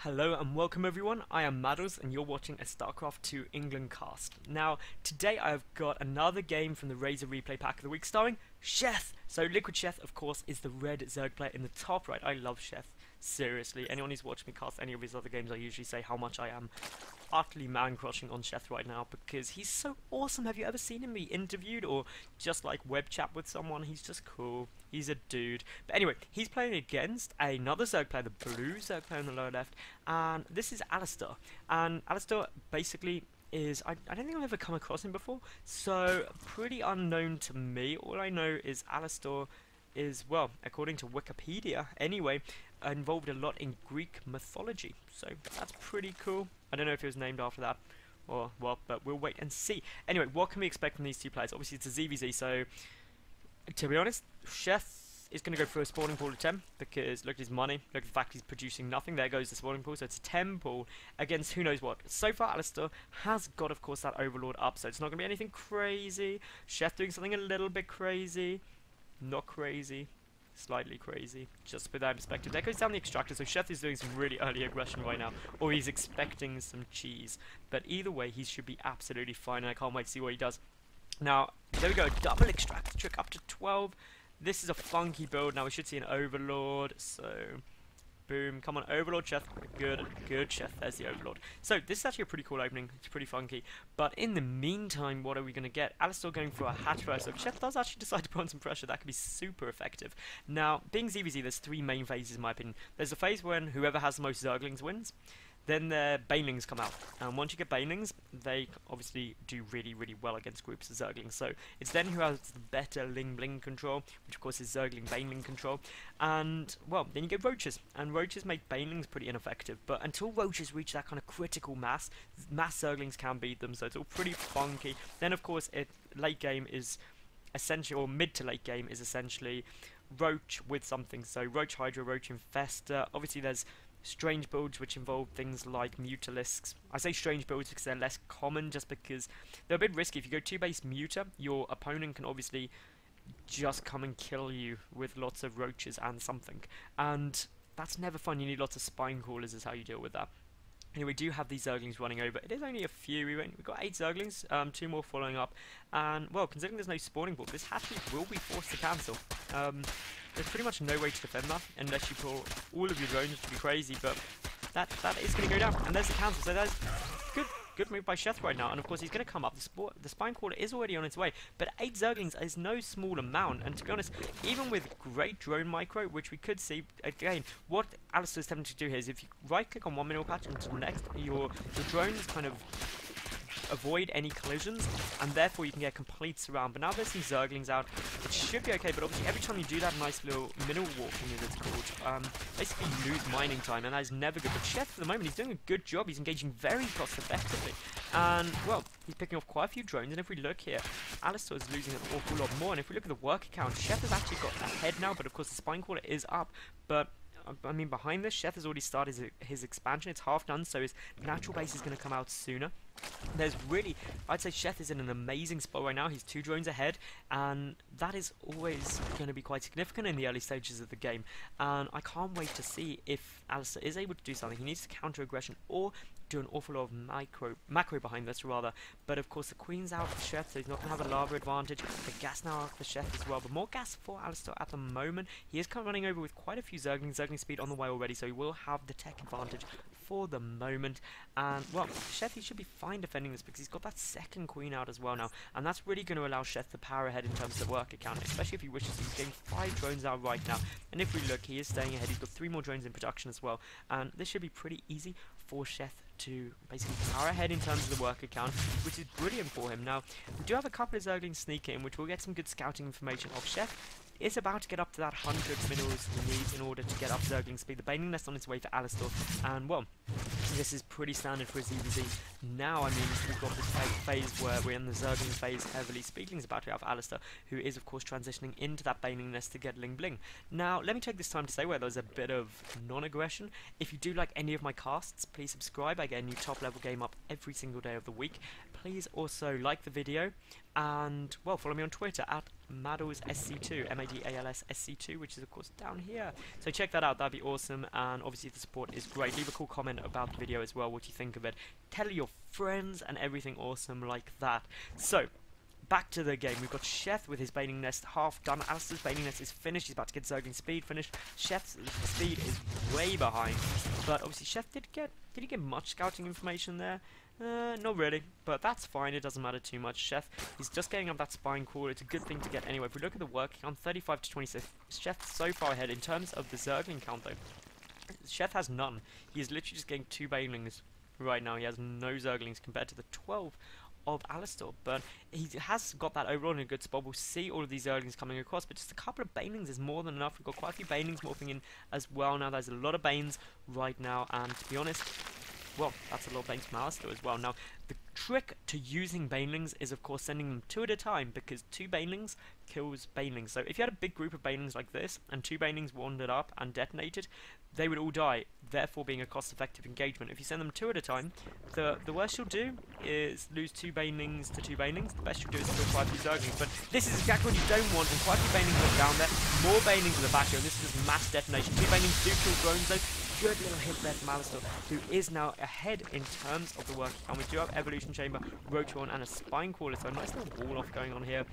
Hello and welcome everyone, I am Maddles and you're watching a StarCraft 2 England cast. Now, today I have got another game from the Razer Replay Pack of the Week starring Sheth! So LiquidSheth, of course, is the red Zerg player in the top right. I love Sheth, seriously. Anyone who's watched me cast any of his other games, I usually say how much I am utterly man-crushing on Sheth right now because he's so awesome. Have you ever seen him be interviewed or just like web chat with someone? He's just cool. He's a dude. But anyway, he's playing against another Zerg player, the blue Zerg player on the lower left, and this is AlaStOr. And AlaStOr basically is, I don't think I've ever come across him before, so pretty unknown to me. All I know is AlaStOr is, well, according to Wikipedia anyway, involved a lot in Greek mythology, so that's pretty cool. I don't know if it was named after that or what, but we'll wait and see. Anyway, what can we expect from these two players? Obviously it's a ZvZ, so to be honest, Sheth is going to go for a spawning pool attempt because look at his money, look at the fact he's producing nothing. There goes the spawning pool, so it's a 10 pool against who knows what. So far AlaStOr has got, of course, that Overlord up, so it's not going to be anything crazy. Sheth doing something a little bit crazy, not crazy, slightly crazy, just with that perspective. There goes down the extractor, so Sheth is doing some really early aggression right now, or he's expecting some cheese. But either way, he should be absolutely fine, and I can't wait to see what he does. Now, there we go, double extractor trick up to 12. This is a funky build. Now we should see an Overlord, so boom, come on, Overlord Sheth, good Sheth, there's the Overlord. So this is actually a pretty cool opening, it's pretty funky, but in the meantime, what are we going to get? AlaStOr going for a hatch first, so if Sheth does actually decide to put on some pressure, that could be super effective. Now, being ZvZ, there's three main phases in my opinion. There's the phase when whoever has the most Zerglings wins. Then the Banelings come out, and once you get Banelings, they obviously do really well against groups of Zerglings, so it's then who has the better Ling Bling control, which of course is Zergling Baneling control, and well, then you get Roaches, and Roaches make Banelings pretty ineffective, but until Roaches reach that kind of critical mass Zerglings can beat them, so it's all pretty funky. Then of course, late game is essentially, or mid to late game is essentially Roach with something, so Roach Hydra, Roach Infester. Obviously there's strange builds which involve things like Mutalisks. I say strange builds because they're less common, just because they're a bit risky. If you go 2-base Muta, your opponent can obviously just come and kill you with lots of Roaches and something, and that's never fun. You need lots of Spine Crawlers is how you deal with that. Anyway, we do have these Zerglings running over. It is only a few. We've got 8 Zerglings, 2 more following up. And, well, considering there's no spawning pool, this hatchery will be forced to cancel. There's pretty much no way to defend that, unless you pull all of your drones, which would be crazy, but that is going to go down. And there's the cancel, so that's good move by Sheth right now. And, of course, he's going to come up. The Spine Crawler is already on its way, but 8 Zerglings is no small amount. And, to be honest, even with great drone micro, which we could see, again, what AlaStOr is attempting to do here is if you right-click on one mineral patch and to the next, your drones kind of avoid any collisions, and therefore you can get complete surround. But now there's some Zerglings out, it should be okay, but obviously every time you do that nice little mineral walking, as it's called, basically you lose mining time, and that is never good. But Sheth, for the moment, he's doing a good job. He's engaging very cost effectively, and well, he's picking off quite a few drones. And if we look here, AlaStOr is losing an awful lot more, and if we look at the work account, Sheth has actually got ahead now, but of course the Spine Crawler is up. But I mean, behind this, Sheth has already started his expansion. It's half done, so his natural base is going to come out sooner. There's really, I'd say Sheth is in an amazing spot right now. He's 2 drones ahead, and that is always going to be quite significant in the early stages of the game. And I can't wait to see if AlaStOr is able to do something. He needs to counter aggression or do an awful lot of macro behind this rather. But of course the Queen's out for Sheth, so he's not going to have a lava advantage. The gas now out for Sheth as well, but more gas for AlaStOr at the moment. He is kind of running over with quite a few Zerglings. Zergling speed on the way already, so he will have the tech advantage for the moment. And well, Sheth, he should be fine defending this because he's got that second Queen out as well now, and that's really going to allow Sheth the power ahead in terms of the work account, especially if he wishes to. He's getting 5 drones out right now, and if we look, he is staying ahead. He's got 3 more drones in production as well, and this should be pretty easy for Sheth to basically power ahead in terms of the work account, which is brilliant for him. Now, we do have a couple of Zerglings sneaking in, which we'll get some good scouting information of. Sheth is about to get up to that 100 minerals he needs in order to get up Zergling speed. The Baneling Nest on its way for AlaStOr, and well, this is pretty standard for a ZvZ. Now, I mean, we've got this phase where we're in the Zergling phase heavily. Speakling's about to have AlaStOr, who is of course transitioning into that Baneling Nest to get Ling Bling. Now, let me take this time to say where there's a bit of non-aggression. If you do like any of my casts, please subscribe. I get a new top level game up every single day of the week. Please also like the video, and well, follow me on Twitter at Madals SC2, MADALS SC2, which is of course down here. So check that out, that'd be awesome, and obviously the support is great. Leave a cool comment about the video as well, what you think of it. Tell your friends and everything awesome like that. So, back to the game. We've got Sheth with his Baning Nest half done. AlaStOr's Baning Nest is finished. He's about to get Zergling's speed finished. Sheth's speed is way behind, but obviously Sheth did he get much scouting information there? Not really, but that's fine, it doesn't matter too much. Sheth, he's just getting up that spine crawler. It's a good thing to get anyway. If we look at the work count, 35 to 26, Sheth's so far ahead. In terms of the Zergling count though, Sheth has none. He is literally just getting 2 Banelings right now. He has no Zerglings compared to the 12 of AlaStOr, but he has got that overall in a good spot. We'll see all of these Zerglings coming across, but just a couple of Banelings is more than enough. We've got quite a few Banelings morphing in as well now. There's a lot of Banes right now, and to be honest, well, that's a lot of Banes from AlaStOr as well. Now, the trick to using Banelings is, of course, sending them 2 at a time, because 2 Banelings kills Banelings. So if you had a big group of Banelings like this, and 2 Banelings wandered up and detonated, they would all die, therefore being a cost-effective engagement. If you send them 2 at a time, the worst you'll do is lose 2 Banelings to 2 Banelings. The best you'll do is kill quite a few Zerglings, but this is exactly what you don't want, and quite a few Banelings are down there. More Banelings in the back here, and this is just mass detonation. 2 Banelings do kill drones though. Good little hit there from AlaStOr, who is now ahead in terms of the work count. We do have Evolution Chamber, Roach Horn, and a Spine Crawler, so a nice little wall off going on here.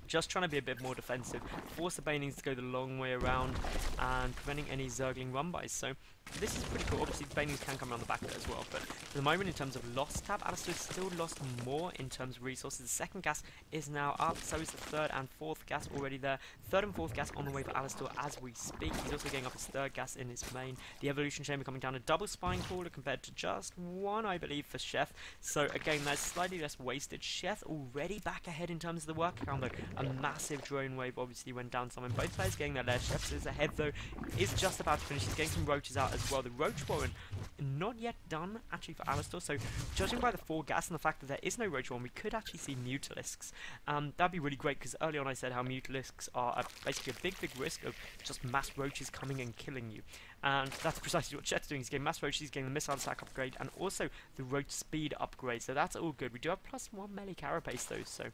Just trying to be a bit more defensive, force the Banelings to go the long way around, and preventing any Zergling run-bys. So this is pretty cool. Obviously, the Banelings can come around the back there as well, but for the moment, in terms of lost tab, AlaStOr still lost more in terms of resources. The second gas is now up, so is the third and fourth gas already there. Third and fourth gas on the way for AlaStOr as we speak. He's also getting up his third gas in his main. The Evolution Chamber coming down, a double Spine Crawler compared to just 1, I believe, for Sheth. So again, that's slightly less wasted. Sheth already back ahead in terms of the work count though. A massive drone wave obviously went down some, and both players getting their ledge. Sheth is ahead though, is just about to finish. He's getting some roaches out as well. The Roach Warren not yet done actually for AlaStOr, so judging by the 4 gas and the fact that there is no Roach Warren, we could actually see Mutalisks. That'd be really great, because early on I said how Mutalisks are basically a big risk of just mass roaches coming and killing you, and that's precisely what Sheth's doing. He's getting mass roaches, he's getting the missile attack upgrade, and also the roach speed upgrade, so that's all good. We do have +1 melee carapace though, so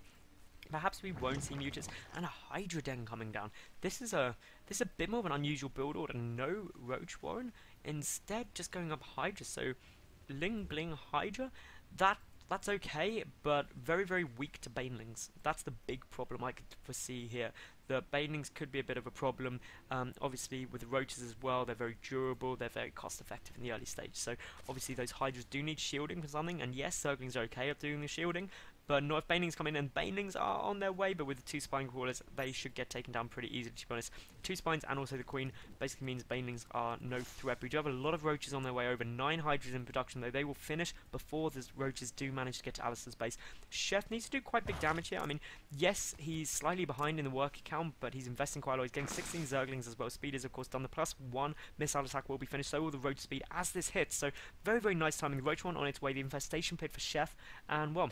perhaps we won't see Mutas, and a Hydra Den coming down. This is a bit more of an unusual build order. No Roach Warren, instead just going up Hydra. So Ling Bling Hydra, that's okay, but very weak to Banelings. That's the big problem I could foresee here. The Banelings could be a bit of a problem. Obviously with the roaches as well, they're very durable, they're very cost effective in the early stage. So obviously those Hydras do need shielding for something, and yes, Zerglings are okay at doing the shielding, but not if Banelings come in, and Banelings are on their way, but with the 2 Spine Crawlers, they should get taken down pretty easily, to be honest. 2 Spines and also the Queen basically means Banelings are no threat. We do have a lot of roaches on their way over, 9 Hydras in production, though they will finish before the roaches do manage to get to AlaStOr's base. Sheth needs to do quite big damage here. I mean, yes, he's slightly behind in the work count, but he's investing quite a lot. He's getting 16 Zerglings as well. Speed is, of course, done. The +1 missile attack will be finished, so will the roach speed as this hits. So, very nice timing. The Roach one on its way, the Infestation Pit for Sheth, and, well,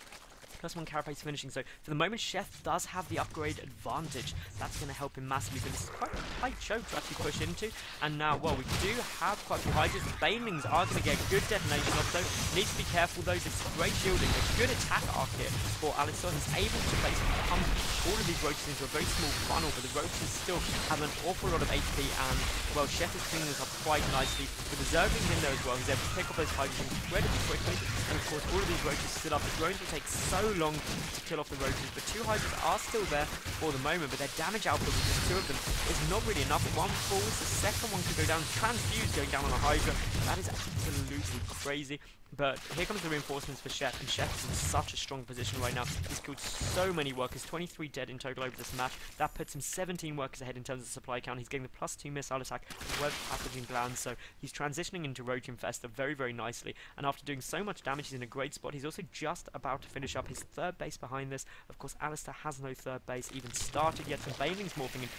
+1 carapace finishing. So for the moment, Sheth does have the upgrade advantage. That's going to help him massively, but this is quite a tight choke to actually push into. And now, well, we do have quite a few Hydras. The Banelings are going to get good detonation off though. Need to be careful though. This is great shielding, a good attack arc here for AlaStOr. He's able to basically pump all of these roaches into a very small funnel, but the roaches still have an awful lot of HP, and well, Sheth is cleaning this up quite nicely. With the Zerglings in there as well, he's able to pick up those Hydras incredibly quickly, and of course all of these roaches stood up. The drones will take so long to kill off the roaches, but 2 Hydras are still there for the moment, but their damage output with just 2 of them is not really enough. 1 falls, the second one could go down. Transfuse going down on a Hydra. That is absolutely crazy. But here comes the reinforcements for Sheth, and Sheth is in such a strong position right now. He's killed so many workers, 23 dead in total over this match. That puts him 17 workers ahead in terms of supply count. He's getting the +2 missile attack, web pathogen glands, so he's transitioning into Roach Infestor very nicely. And after doing so much damage, he's in a great spot. He's also just about to finish up his 3rd base behind this. Of course, AlaStOr has no 3rd base even started yet. Some Banelings morphing in.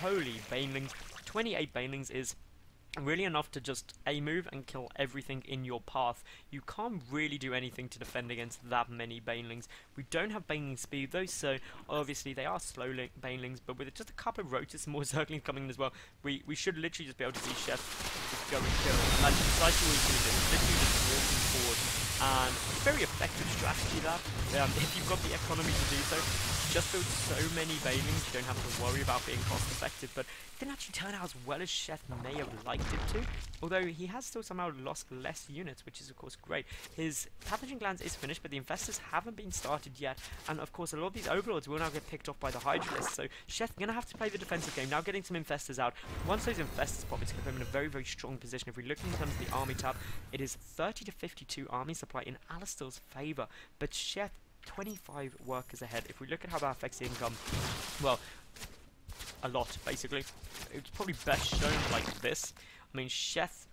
Holy Banelings. 28 Banelings is really enough to just A-move and kill everything in your path. You can't really do anything to defend against that many Banelings. We don't have Baneling speed though, so obviously they are slow Banelings, but with just a couple of roaches, some more Zerglings coming in as well, we should literally just be able to see Sheth just go and kill. And that's precisely what he's doing, literally just walking forward. And very effective strategy that, if you've got the economy to do so. just built so many Banelings, you don't have to worry about being cost effective, but it didn't actually turn out as well as Sheth may have liked it to, although he has still somehow lost less units, which is of course great. His Pathogen Glands is finished, but the Infestors haven't been started yet, and of course a lot of these Overlords will now get picked off by the Hydralisk, so Sheth's going to have to play the defensive game, now getting some Infestors out. Once those Infestors pop, it's going to put him in a very, very strong position. If we look in terms of the army tab, it is 30 to 52 army supply in AlaStOr's favour, but Sheth 25 workers ahead. If we look at how that affects the income, well, a lot basically. It's probably best shown like this. I mean, Sheth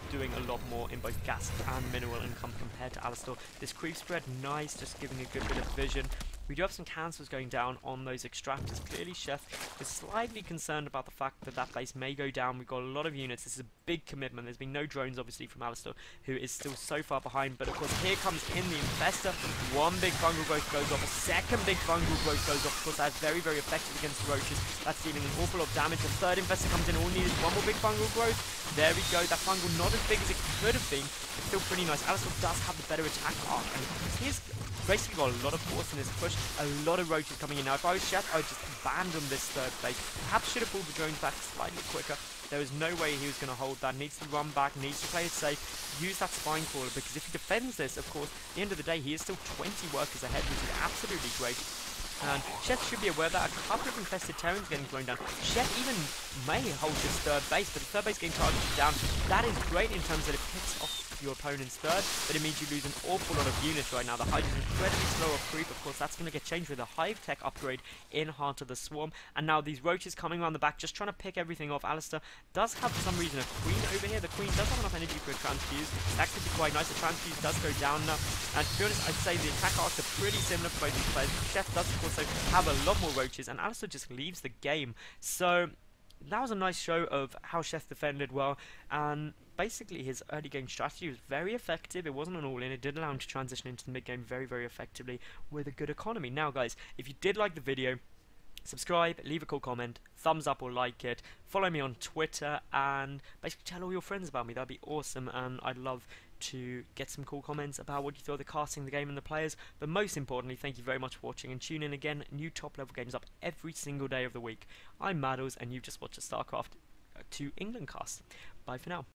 doing a lot more in both gas and mineral income compared to AlaStOr. This creep spread, nice, just giving a good bit of vision. We do have some cancels going down on those extractors. Clearly, Sheth is slightly concerned about the fact that that base may go down. We've got a lot of units. This is a big commitment. There's been no drones, obviously, from AlaStOr, who is still so far behind. But, of course, here comes in the Infestor. One big fungal growth goes off. A second big fungal growth goes off. Of course, that's very, very effective against roaches. That's dealing an awful lot of damage. The third Infestor comes in. All needed one more big fungal growth. There we go. That fungal not as big as it could have been. It's still pretty nice. AlaStOr does have the better attack arc. And he's basically got a lot of force in his push, a lot of roaches coming in. Now, if I was Sheth, I'd just abandon this third base. Perhaps should have pulled the drones back slightly quicker. There was no way he was going to hold that. Needs to run back, needs to play it safe, use that spine crawler, because if he defends this, of course, at the end of the day, he is still 20 workers ahead, which is absolutely great. And Sheth should be aware that a couple of infested Terrans getting thrown down. Sheth even may hold his third base, but the third base getting targeted down, that is great in terms that it picks off your opponent's third, but it means you lose an awful lot of units right now. The Hive is incredibly slow off creep. Of course, that's going to get changed with a Hive Tech upgrade in Heart of the Swarm. And now these roaches coming around the back, just trying to pick everything off. AlaStOr does have, for some reason, a Queen over here. The Queen does have enough energy for a Transfuse. That could be quite nice. The Transfuse does go down now. And to be honest, I'd say the attack arcs are pretty similar for both these players. Sheth does also have a lot more roaches, and AlaStOr just leaves the game. So that was a nice show of how Sheth defended well, and basically his early game strategy was very effective. It wasn't an all-in, it did allow him to transition into the mid-game very, very effectively with a good economy. Now guys, if you did like the video, subscribe, leave a cool comment, thumbs up or like it, follow me on Twitter, and basically tell all your friends about me. That'd be awesome, and I'd love to get some cool comments about what you thought of the casting, the game and the players. But most importantly, thank you very much for watching, and tune in again. New top level games up every single day of the week. I'm Maddles, and you've just watched a StarCraft 2 England cast. Bye for now.